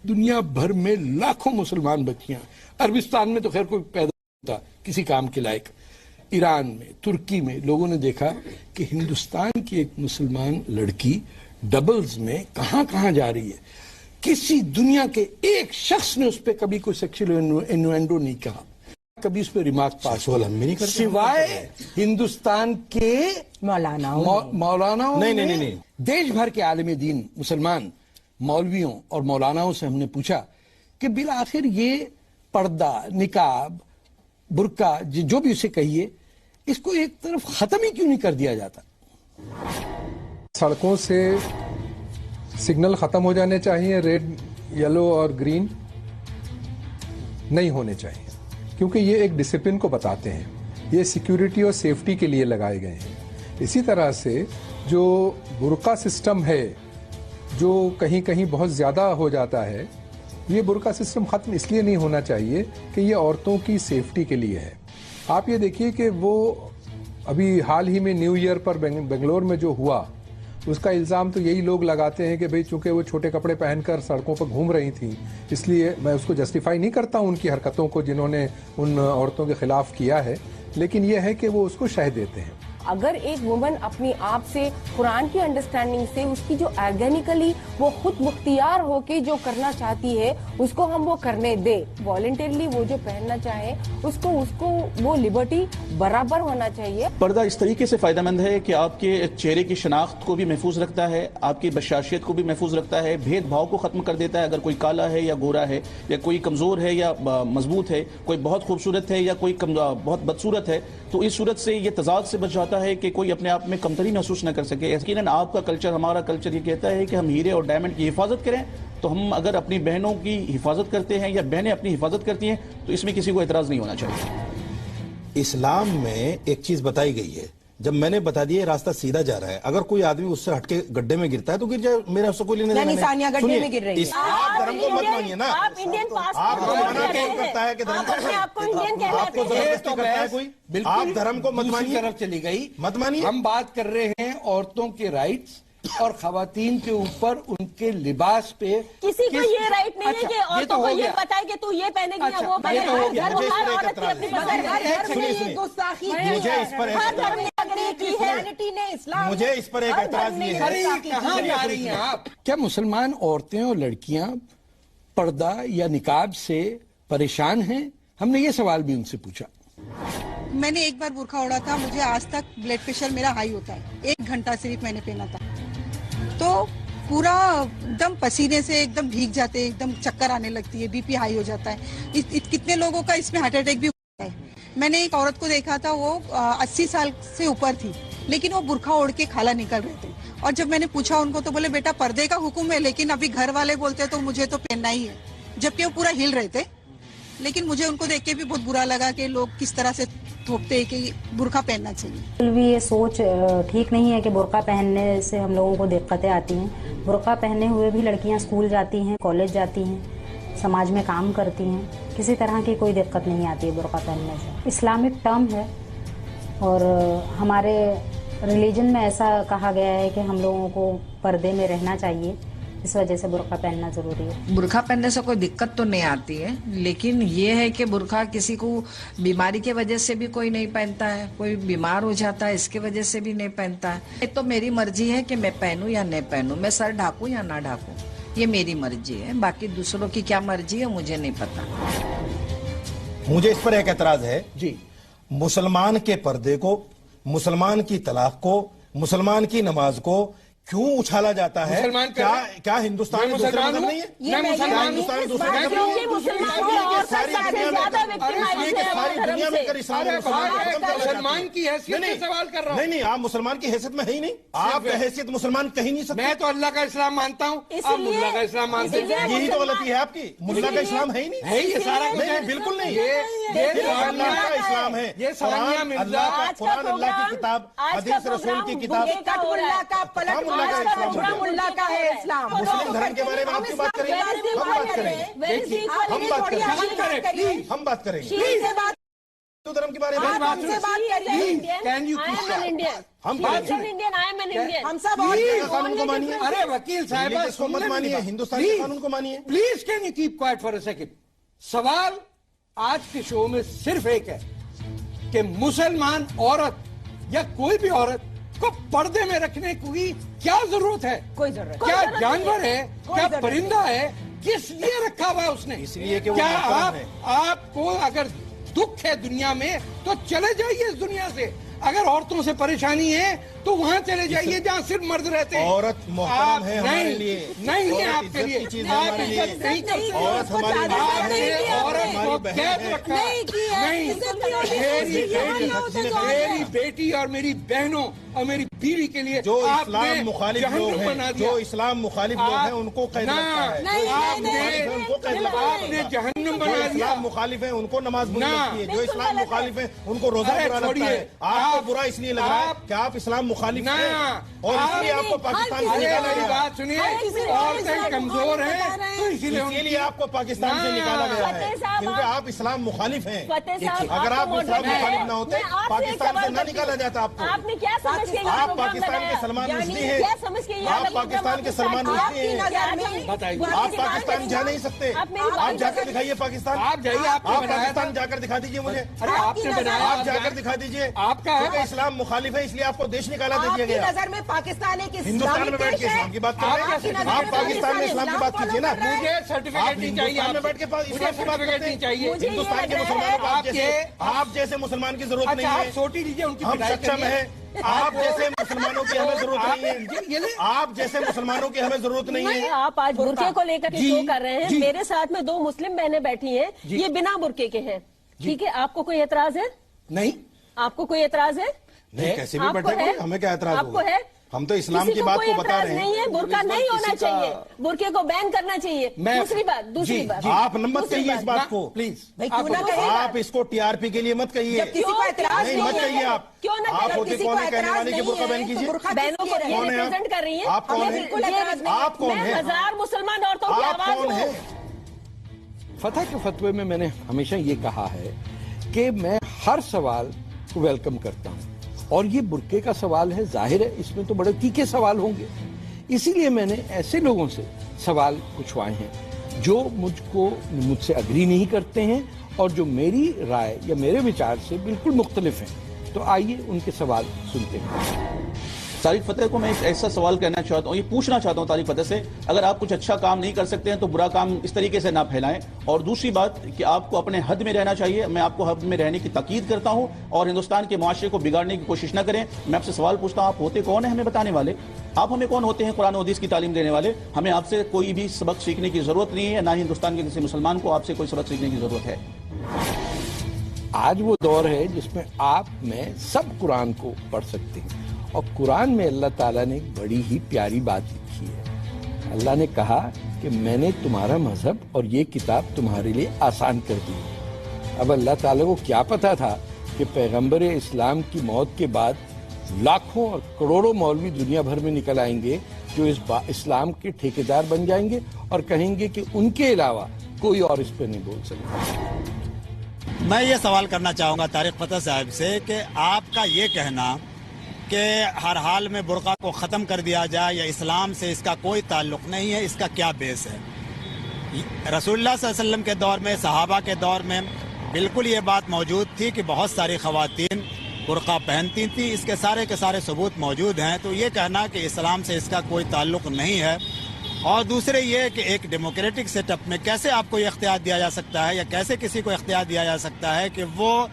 دنیا بھر میں لاکھوں مسلمان بچیاں, عربستان میں تو خیر کوئی پیدا نہیں ہوتا کسی کام کے لائق, ایران میں, ترکی میں لوگوں نے دیکھا کہ ہندوستان کی ایک مسلمان لڑکی ڈبلز میں کہاں کہاں جا رہی ہے. کسی دنیا کے ایک شخص نے اس پہ کبھی کوئی سیکشل انوینڈو نہیں کہا, کبھی اس پہ ریمارک پاس ہو سوائے ہندوستان کے مولاناؤں. نہیں, دیش بھر کے عالم دین مسلمان مولویوں اور مولاناؤں سے ہم نے پوچھا کہ بالآخر یہ پردہ, نقاب, برقع, جو بھی اسے کہیے, اس کو ایک طرف ختم ہی کیوں نہیں کر دیا جاتا؟
سڑکوں سے سگنل ختم ہو جانے چاہیے, ریڈ, یلو اور گرین نہیں ہونے چاہیے, کیونکہ یہ ایک ڈسپلن کو بتاتے ہیں, یہ سیکیورٹی اور سیفٹی کے لیے لگائے گئے ہیں. اسی طرح سے جو برقع سسٹم ہے جو کہیں کہیں بہت زیادہ ہو جاتا ہے, یہ برقع سسٹم ختم اس لیے نہیں ہونا چاہیے کہ یہ عورتوں کی سیفٹی کے لیے ہے. آپ یہ دیکھیے کہ وہ ابھی حال ہی میں نیو ایئر پر بنگلور میں جو ہوا, اس کا الزام تو یہی لوگ لگاتے ہیں کہ بھئی چونکہ وہ چھوٹے کپڑے پہن کر سڑکوں پر گھوم رہی تھیں, اس لیے میں اس کو جسٹیفائی نہیں کرتا ہوں ان کی حرکتوں کو جنہوں نے ان عورتوں کے خلاف کیا ہے, لیکن یہ ہے کہ وہ اس کو شہ دیتے ہیں.
اگر ایک وومن اپنی آپ سے قرآن کی انڈرسٹینڈنگ سے اس کی جو آرگینیکلی وہ خود مختار ہو کے جو کرنا چاہتی ہے اس کو ہم وہ کرنے دے, والنٹرلی وہ جو پہننا چاہے اس کو وہ لبرٹی برابر ہونا چاہیے.
پردہ اس طریقے سے فائدہ مند ہے کہ آپ کے چہرے کی شناخت کو بھی محفوظ رکھتا ہے, آپ کی بشاشیت کو بھی محفوظ رکھتا ہے, بھید بھاؤ کو ختم کر دیتا ہے. اگر کوئی کالا ہے یا گورا ہے, یا کوئی کمزور ہے یا مضبوط ہے, کوئی بہت خوبصورت ہے یا کوئی بہت بدصورت ہے, تو اس صورت سے یہ تضاد سے بچ جاتا ہے کہ کوئی اپنے آپ میں کمتری محسوس نہ کر سکے. یقیناً آپ کا کلچر, ہمارا کلچر یہ کہتا ہے کہ ہم ہیرے اور ڈائمنڈ کی حفاظت کریں, تو ہم اگر اپنی بہنوں کی حفاظت کرتے ہیں یا بہنیں اپنی حفاظت کرتی ہیں تو اس میں کسی کو اعتراض نہیں ہونا چاہیے.
اسلام میں ایک چیز بتائی گئی ہے, جب میں نے بتا دیا راستہ سیدھا جا رہا ہے, اگر کوئی آدمی اس سے ہٹ کے گڈھے میں گرتا ہے تو گر جائے, میرا اس سے کوئی لینے دینا نہیں.
ثانیہ گڈھے میں گر رہی ہے.
آپ دھرم کو مت مانیے نا,
آپ انڈین
آپ کو منع کرتا ہے کہ دھرم
آپ کو انڈین
آپ کو زبردستی کرتا ہے کوئی, آپ دھرم کو مت مانیے.
طرف چلی گئی,
مت مانیے.
ہم بات کر رہے ہیں عورتوں کے رائٹس اور خواتین کے اوپر ان کے لباس پہ.
کسی کو یہ رائٹ نہیں ہے کہ عورتوں کو یہ بتائے کہ تو یہ پہنے گی یا وہ پہنے گی. ہر عورت کی اپنی
مجھے اس پر مجھے اس پر ایک اعتراض یہ ہے,
کہاں جا رہی ہیں آپ؟ کیا مسلمان عورتیں اور لڑکیاں پردہ یا نقاب سے پریشان ہیں؟ ہم نے یہ سوال بھی ان سے پوچھا.
میں نے ایک بار برقع اوڑھا تھا, مجھے آج تک بلڈ پریشر میرا ہائی ہوتا ہے. 1 گھنٹہ صرف میں نے پہنا تھا تو پورا ایک دم پسینے سے ایک دم بھیگ جاتے, ایک دم چکر آنے لگتی ہے, بی پی ہائی ہو جاتا ہے. کتنے لوگوں کا اس میں ہارٹ اٹیک بھی ہوتا ہے. میں نے ایک عورت کو دیکھا تھا, وہ 80 سال سے اوپر تھی, لیکن وہ برقع اوڑھ کے کھالا نکل رہے تھے. اور جب میں نے پوچھا ان کو تو بولے بیٹا پردے کا حکم ہے, لیکن ابھی گھر والے بولتے تو مجھے تو پہننا ہی ہے, جبکہ وہ پورا ہل رہے تھے. لیکن مجھے ان کو دیکھ کے بھی بہت برا لگا کہ لوگ کس طرح سے تھوپتے ہیں کہ برقع پہننا چاہیے.
بھی یہ سوچ ٹھیک نہیں ہے کہ برقع پہننے سے ہم لوگوں کو دقتیں آتی ہیں. برقع پہنے ہوئے بھی لڑکیاں اسکول جاتی ہیں, کالج جاتی ہیں, سماج میں کام کرتی ہیں, کسی طرح کی کوئی دقت نہیں آتی ہے برقع پہننے سے. اسلامک ٹرم ہے اور ہمارے ریلیجن میں ایسا کہا گیا ہے کہ ہم لوگوں کو پردے میں رہنا چاہیے, اس وجہ سے برقع پہننا ضروری ہے.
برقع پہننے سے کوئی دقت تو نہیں آتی ہے, لیکن یہ ہے کہ برقع کسی کو بیماری کی وجہ سے بھی کوئی نہیں پہنتا ہے, کوئی بیمار ہو جاتا ہے اس کی وجہ سے بھی نہیں پہنتا ہے. یہ تو میری مرضی ہے کہ میں پہنوں یا نہیں پہنوں, میں سر ڈھاکوں یا نہ ڈھاکوں, یہ میری مرضی ہے. باقی دوسروں کی کیا مرضی ہے مجھے نہیں پتا.
مجھے اس پر ایک اعتراض ہے جی. مسلمان کے پردے کو, مسلمان کی طلاق کو, مسلمان کی نماز کو کیوں اچھالا جاتا ہے؟ کیا ہندوستان میں دوسرا مذہب نہیں ہے؟
مسلمان کی حیثیت سے سوال کر رہا ہوں.
نہیں, آپ مسلمان کی حیثیت میں ہے ہی نہیں. آپ حیثیت مسلمان کہیں نہیں سکتے.
میں تو اللہ کا اسلام مانتا ہوں, آپ ملا کا اسلام مانتے ہیں.
یہی تو غلطی ہے آپ کی. ملا کا اسلام ہے ہی نہیں.
ہے یہ سارا
نہیں, بالکل نہیں. یہ اللہ کا اسلام ہے.
یہ قرآن
اللہ کی کتاب, حدیث رسول کی کتاب.
ملا کا ہے اسلام.
مسلم دھرم کے بارے میں آپ کی بات کریں گے, ہم بات کریں گے. ہندو دھرم کے بارے میں
ہم سب
قانون کو مانیے.
ارے وکیل صاحب
اس کو مت مانیے, ہندوستان کے قانون کو مانیے.
Please can you keep quiet for a second. سوال آج کے شو میں صرف ایک ہے کہ مسلمان عورت یا کوئی بھی عورت کو پردے میں رکھنے کی کیا ضرورت ہے؟
کوئی ضرورت
کیا جانور ہے؟ کیا پرندہ ہے؟ کس لیے رکھا ہوا ہے اس نے؟
اس لیے کہ وہ
کیا
محترم ہے۔
آپ کو اگر دکھ ہے دنیا میں تو چلے جائیے اس دنیا سے. اگر عورتوں سے پریشانی ہے تو وہاں چلے جائیے جہاں صرف مرد رہتے ہیں.
عورت محترم ہے ہمارے لیے،
نہیں ہے آپ کے لیے.
آپ عزت نہیں کرتے. عورت ہماری
میری بیٹی اور میری بہنوں اور میری بیوی کے لیے
جو اسلام مخالف لوگ ہیں، جو اسلام مخالف لوگ ہیں ان کو قید رکھا ہے.
آپ نے جہنم بنا دیا.
اسلام مخالف ہیں ان کو نماز بری لگتی ہے، جو اسلام مخالف ہیں ان کو روزہ برا لگتا ہے. آپ کو برا اس لیے لگ رہا ہے کہ آپ اسلام مخالف ہیں اور اس لیے آپ کو پاکستان سے نکالا گیا.
بات سنیے، عورتیں کمزور ہیں تو اسی لیے آپ
کو پاکستان سے نکالا گیا ہے کیونکہ آپ اسلام مخالف ہیں. اگر آپ اسلام مخالف نہ ہوتے پاکستان سے نہ نکالا جاتا آپ کو.
آپ نے کیا سمجھ کے
آپ پاکستان کے سلمان رشدی ہیں، آپ پاکستان کے سلمان رشدی ہیں. آپ پاکستان جا نہیں سکتے. آپ جا کر دکھائیے پاکستان.
آپ جائیے، آپ
پاکستان جا کر دکھا دیجیے مجھے.
آپ نے بنایا،
آپ جا کر دکھا دیجیے.
آپ کا
کیونکہ اسلام مخالف ہے اس لیے آپ کو دیش نکالا دے دیا گیا.
نظر میں پاکستان ایک
ہندوستان میں بیٹھ کے اسلام کی بات کر رہے ہیں. آپ پاکستان میں اسلام کی بات کیجیے نا.
مجھے سرٹیفکیٹ نہیں چاہیے.
ہندوستان میں بیٹھ کے اسلام کی بات کرتے ہیں. ہندوستان کے مسلمانوں کو آپ جیسے مسلمان کی ضرورت نہیں ہے.
چھوٹی لیجیے، ان کی
ہم سچم ہیں. آپ جیسے مسلمانوں کی ہمیں ضرورت نہیں ہے. آپ جیسے مسلمانوں کی ہمیں ضرورت نہیں ہے.
آپ آج برقعے کو لے کر کے شو کر رہے ہیں. میرے ساتھ میں 2 مسلم بہنیں بیٹھی ہیں، یہ بنا برقعے کے ہیں. ٹھیک ہے، آپ کو کوئی اعتراض ہے؟
نہیں.
آپ کو کوئی اعتراض ہے؟
نہیں، کیسے بھی بیٹھے کوئی، ہمیں کیا اعتراض
آپ کو ہے؟
ہم تو اسلام کی بات کو بتا رہے ہیں.
نہیں ہے، برقعہ نہیں ہونا چاہیے، برقعے کو بین کرنا چاہیے. دوسری بات
آپ مت کہیے اس بات کو پلیز. آپ اس کو ٹی آر پی کے لیے مت کہیے. نہیں مت کہیے. آپ ہوتے کون ہے کہنے والے کہ برقعہ بین کیجیے؟
بہنوں کو ریپرزینٹ کر رہی ہیں.
آپ کون ہیں؟ آپ کون ہیں؟
1000 مسلمان عورتوں کی
آپ
آواز
کون ہیں؟
فتح کے فتوے میں نے ہمیشہ یہ کہا ہے کہ میں ہر سوال کو ویلکم کرتا ہوں، اور یہ برقعے کا سوال ہے، ظاہر ہے اس میں تو بڑے تیکھے سوال ہوں گے. اسی لیے میں نے ایسے لوگوں سے سوال پوچھوائے ہیں جو مجھ سے اگری نہیں کرتے ہیں اور جو میری رائے یا میرے وچار سے بالکل مختلف ہیں. تو آئیے ان کے سوال سنتے ہیں.
طارق فتح کو میں ایک ایسا سوال کرنا چاہتا ہوں، یہ پوچھنا چاہتا ہوں طارق فتح سے، اگر آپ کچھ اچھا کام نہیں کر سکتے ہیں تو برا کام اس طریقے سے نہ پھیلائیں. اور دوسری بات کہ آپ کو اپنے حد میں رہنا چاہیے. میں آپ کو حد میں رہنے کی تاکید کرتا ہوں اور ہندوستان کے معاشرے کو بگاڑنے کی کوشش نہ کریں. میں آپ سے سوال پوچھتا ہوں، آپ ہوتے کون ہیں ہمیں بتانے والے؟ آپ ہمیں کون ہوتے ہیں قرآن و حدیث کی تعلیم دینے والے؟ ہمیں آپ سے کوئی بھی سبق سیکھنے کی ضرورت نہیں ہے، نہ ہی ہندوستان کے کسی مسلمان کو آپ سے کوئی سبق سیکھنے کی ضرورت ہے.
آج وہ دور ہے جس میں آپ میں سب قرآن کو پڑھ سکتے ہیں، اور قرآن میں اللہ تعالیٰ نے ایک بڑی ہی پیاری بات لکھی ہے. اللہ نے کہا کہ میں نے تمہارا مذہب اور یہ کتاب تمہارے لیے آسان کر دی. اب اللہ تعالیٰ کو کیا پتا تھا کہ پیغمبر اسلام کی موت کے بعد لاکھوں اور کروڑوں مولوی دنیا بھر میں نکل آئیں گے جو اس اسلام کے ٹھیکیدار بن جائیں گے اور کہیں گے کہ ان کے علاوہ کوئی اور اس پہ نہیں بول سکتا.
میں یہ سوال کرنا چاہوں گا طارق فتح صاحب سے کہ آپ کا یہ کہنا کہ ہر حال میں برقعہ کو ختم کر دیا جائے یا اسلام سے اس کا کوئی تعلق نہیں ہے، اس کا کیا بیس ہے؟ رسول اللہ صلی اللہ علیہ وسلم کے دور میں، صحابہ کے دور میں بالکل یہ بات موجود تھی کہ بہت ساری خواتین برقعہ پہنتی تھیں. اس کے سارے ثبوت موجود ہیں. تو یہ کہنا کہ اسلام سے اس کا کوئی تعلق نہیں ہے، اور دوسرے یہ کہ ایک ڈیموکریٹک سیٹ اپ میں کیسے آپ کو یہ اختیار دیا جا سکتا ہے یا کیسے کسی کو اختیار دیا جا سکتا ہے کہ وہ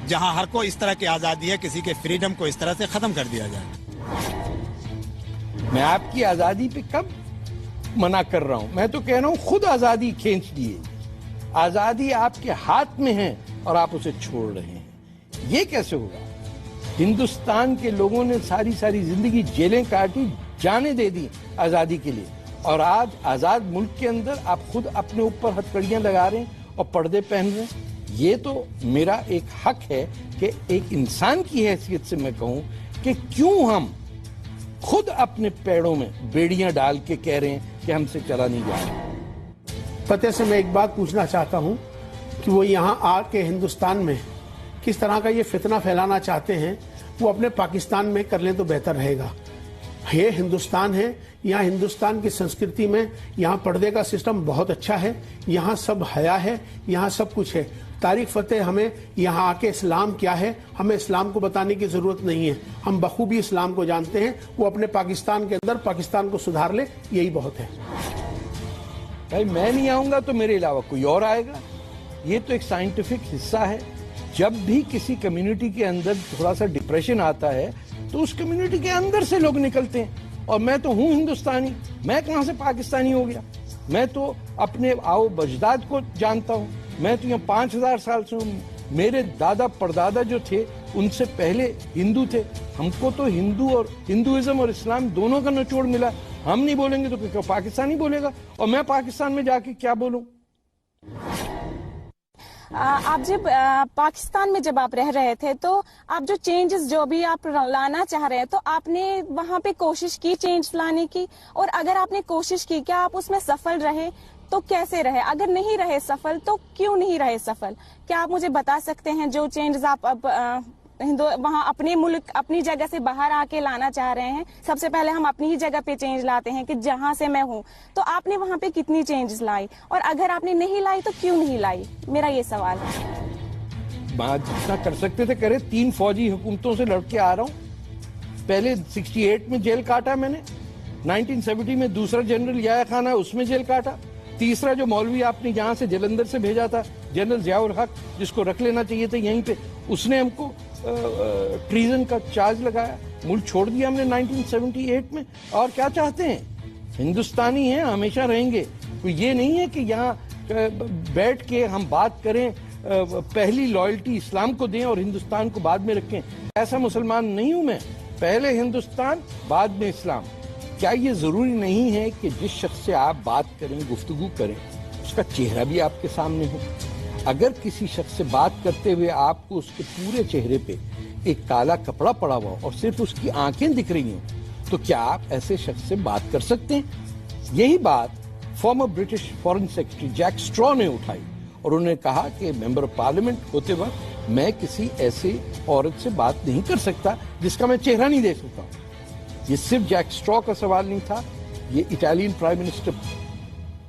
جہاں ہر کو اس طرح کی آزادی ہے کسی کے فریڈم کو اس طرح سے ختم کر دیا جائے؟
میں آپ کی آزادی پہ کب منع کر رہا ہوں؟ میں تو کہہ رہا ہوں خود آزادی کھینچ لیے. آزادی آپ کے ہاتھ میں ہے اور آپ اسے چھوڑ رہے ہیں. یہ کیسے ہوگا؟ ہندوستان کے لوگوں نے ساری زندگی جیلیں کاٹی، جانیں دے دی آزادی کے لیے، اور آج آزاد ملک کے اندر آپ خود اپنے اوپر ہتھکڑیاں لگا رہے ہیں اور پردے پہن رہے ہیں. یہ تو میرا ایک حق ہے کہ ایک انسان کی حیثیت سے میں کہوں کہ کیوں ہم خود اپنے پیڑوں میں بیڑیاں ڈال کے کہہ رہے ہیں کہ ہم سے چلا نہیں جا رہا.
فتح سے میں ایک بات پوچھنا چاہتا ہوں کہ وہ یہاں آ کے ہندوستان میں کس طرح کا یہ فتنہ پھیلانا چاہتے ہیں، وہ اپنے پاکستان میں کر لیں تو بہتر رہے گا. یہ ہندوستان ہے، یہاں ہندوستان کی سنسکرتی میں یہاں پردے کا سسٹم بہت اچھا ہے، یہاں سب حیا ہے، یہاں سب کچھ ہے. طارق فتح ہمیں یہاں آ کے اسلام کیا ہے ہمیں اسلام کو بتانے کی ضرورت نہیں ہے. ہم بخوبی اسلام کو جانتے ہیں. وہ اپنے پاکستان کے اندر پاکستان کو سدھار لے, یہی بہت ہے.
بھائی میں نہیں آؤں گا تو میرے علاوہ کوئی اور آئے گا. یہ تو ایک سائنٹیفک حصہ ہے. جب بھی کسی کمیونٹی کے اندر تھوڑا سا ڈپریشن آتا ہے تو اس کمیونٹی کے اندر سے لوگ نکلتے ہیں. اور میں تو ہوں ہندوستانی, میں کہاں سے پاکستانی ہو گیا؟ میں تو اپنے آؤ بجداد کو جانتا ہوں. میں تو یہاں 5000 سال سے ہوں. میرے دادا پردادا جو تھے ان سے پہلے ہندو تھے. ہم کو تو ہندوازم اور اسلام دونوں کا نچوڑ ملا. ہم نہیں بولیں گے تو پاکستانی بولے گا. اور میں پاکستان میں جا کے کیا بولوں؟
آپ جب پاکستان میں جب آپ رہ رہے تھے تو آپ جو چینجز جو بھی آپ لانا چاہ رہے ہیں تو آپ نے وہاں پہ کوشش کی چینج لانے کی؟ اور اگر آپ نے کوشش کی کیا آپ اس میں سفل رہے تو کیسے رہے؟ اگر نہیں رہے سفل تو کیوں نہیں رہے سفل؟ کیا آپ مجھے بتا سکتے ہیں جو چینجز آپ اب وہاں اپنے ملک اپنی جگہ سے باہر آ کے لانا چاہ رہے ہیں؟ سب سے پہلے ہم اپنی ہی جگہ پہ چینج لاتے ہیں کہ جہاں سے میں ہوں. تو آپ نے وہاں پہ کتنی چینجز لائی اور اگر آپ نے نہیں لائی تو کیوں نہیں لائی؟ میرا یہ سوال ہے.
بات جتنا کر سکتے تھے کرے. 3 فوجی حکومتوں سے لڑ کے آ رہا ہوں. پہلے 68 میں جیل کاٹا میں نے. 1970 میں دوسرا جنرل یا خانہ اس میں جیل کاٹا. تیسرا جو مولوی آپ نے یہاں سے جلندر سے بھیجا تھا جنرل ضیاء الحق, جس کو رکھ لینا چاہیے تھا یہیں پہ, اس نے ہم کو ٹریزن کا چارج لگایا. ملک چھوڑ دیا ہم نے 1978 میں. اور کیا چاہتے ہیں؟ ہندوستانی ہیں, ہمیشہ رہیں گے. کوئی یہ نہیں ہے کہ یہاں بیٹھ کے ہم بات کریں پہلی لائلٹی اسلام کو دیں اور ہندوستان کو بعد میں رکھیں. ایسا مسلمان نہیں ہوں میں. پہلے ہندوستان بعد میں اسلام. کیا یہ ضروری نہیں ہے کہ جس شخص سے آپ بات کریں گفتگو کریں اس کا چہرہ بھی آپ کے سامنے ہو؟ اگر کسی شخص سے بات کرتے ہوئے آپ کو اس کے پورے چہرے پہ ایک کالا کپڑا پڑا ہوا اور صرف اس کی آنکھیں دکھ رہی ہوں تو کیا آپ ایسے شخص سے بات کر سکتے ہیں؟ یہی بات former British foreign secretary Jack Straw نے اٹھائی اور انہوں نے کہا کہ ممبر آف پارلیمنٹ ہوتے وقت میں کسی ایسے عورت سے بات نہیں کر سکتا جس کا میں چہرہ نہیں دیکھ سکتا ہوں. یہ صرف جیک اسٹرا کا سوال نہیں تھا, یہ اٹالین پرائم منسٹر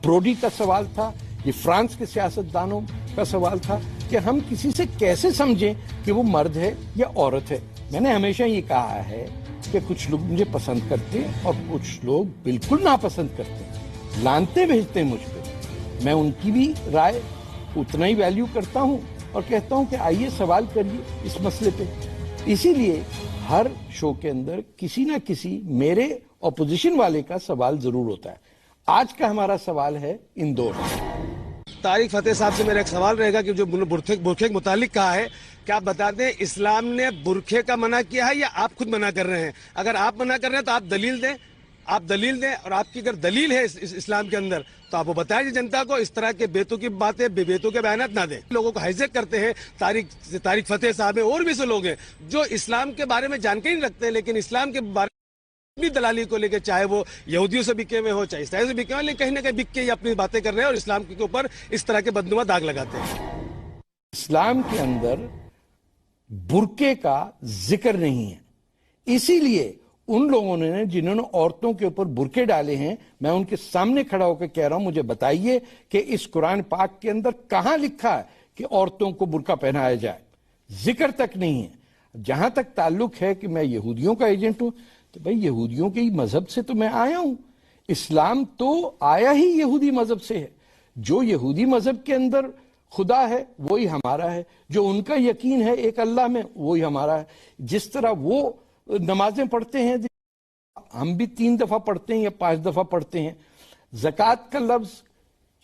پروڈی کا سوال تھا, یہ فرانس کے سیاستدانوں کا سوال تھا کہ ہم کسی سے کیسے سمجھیں کہ وہ مرد ہے یا عورت ہے. میں نے ہمیشہ یہ کہا ہے کہ کچھ لوگ مجھے پسند کرتے ہیں اور کچھ لوگ بالکل ناپسند کرتے ہیں, لانتے بھیجتے ہیں مجھ پہ. میں ان کی بھی رائے اتنا ہی ویلیو کرتا ہوں اور کہتا ہوں کہ آئیے سوال کریے اس مسئلے پہ. اسی لیے ہر شو کے اندر کسی نہ کسی میرے اپوزیشن والے کا سوال ضرور ہوتا ہے. آج کا ہمارا سوال ہے اندور.
طارق فتح صاحب سے میرا ایک سوال رہے گا کہ جو برقعے کے متعلق کہا ہے, کیا آپ بتاتے ہیں اسلام نے برقعے کا منع کیا ہے یا آپ خود منع کر رہے ہیں؟ اگر آپ منع کر رہے ہیں تو آپ دلیل دیں اور آپ کی اگر دلیل ہے اسلام کے اندر تو آپ وہ بتائیں جنتا کو. اس طرح کے بیتوں کی باتیں بیتوں کے بیانات نہ دیں. لوگوں کو ہائیجیک کرتے ہیں. طارق فتح صاحب اور بھی سے لوگ ہیں جو اسلام کے بارے میں جانکاری نہیں رکھتے لیکن اسلام کے بارے میں دلالی کو لے کے, چاہے وہ یہودیوں سے بکے ہوئے ہو چاہے عیسائیوں سے بکے ہوئے, لیکن کہیں نہ کہیں بک کے یہ اپنی باتیں کر رہے ہیں اور اسلام کے اوپر اس طرح کے بدنما داغ لگاتے ہیں.
اسلام کے اندر برقعے کا ذکر نہیں ہے. اسی لیے ان لوگوں نے جنہوں نے عورتوں کے اوپر برقعے ڈالے ہیں, میں ان کے سامنے کھڑا ہو کے کہہ رہا ہوں مجھے بتائیے کہ اس قرآن پاک کے اندر کہاں لکھا ہے کہ عورتوں کو برقع پہنایا جائے؟ ذکر تک نہیں ہے. جہاں تک تعلق ہے کہ میں یہودیوں کا ایجنٹ ہوں تو بھئی یہودیوں کے ہی مذہب سے تو میں آیا ہوں. اسلام تو آیا ہی یہودی مذہب سے ہے. جو یہودی مذہب کے اندر خدا ہے وہی ہمارا ہے, جو ان کا یقین ہے ایک اللہ میں وہی ہمارا ہے. جس طرح وہ نمازیں پڑھتے ہیں ہم بھی 3 دفعہ پڑھتے ہیں یا 5 دفعہ پڑھتے ہیں. زکوٰۃ کا لفظ,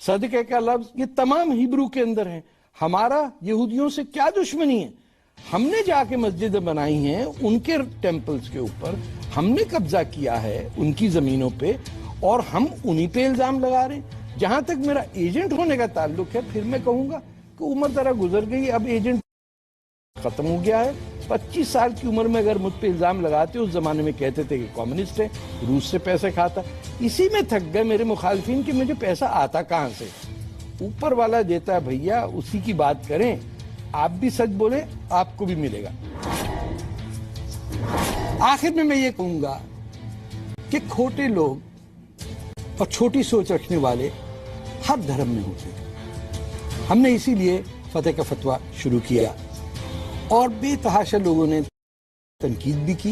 صدقے کا لفظ, یہ تمام ہیبرو کے اندر ہیں. ہمارا یہودیوں سے کیا دشمنی ہے؟ ہم نے جا کے مسجدیں بنائی ہیں ان کے ٹیمپلز کے اوپر, ہم نے قبضہ کیا ہے ان کی زمینوں پہ اور ہم انہی پہ الزام لگا رہے ہیں. جہاں تک میرا ایجنٹ ہونے کا تعلق ہے پھر میں کہوں گا کہ عمر ذرا گزر گئی, اب ایجنٹ ختم ہو گیا ہے. 25 سال کی عمر میں اگر مجھ پہ الزام لگاتے, اس زمانے میں کہتے تھے کہ کمیونسٹ ہے, روس سے پیسے کھاتا, اسی میں تھک گئے میرے مخالفین کہ مجھے پیسہ آتا کہاں سے. اوپر والا دیتا ہے بھیا, اسی کی بات کریں. آپ بھی سچ بولیں آپ کو بھی ملے گا. آخر میں یہ کہوں گا کہ کھوٹے لوگ اور چھوٹی سوچ رکھنے والے ہر دھرم میں ہوتے ہیں. ہم نے اسی لیے فتح کا فتویٰ شروع کیا اور بے تحاشا لوگوں نے تنقید بھی کی،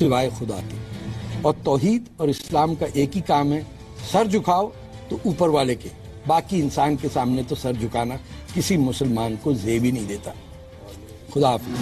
سوائے خدا کے. اور توحید اور اسلام کا ایک ہی کام ہے، سر جھکاؤ تو اوپر والے کے، باقی انسان کے سامنے تو سر جھکانا کسی مسلمان کو زیب ہی نہیں دیتا. خدا حافظ.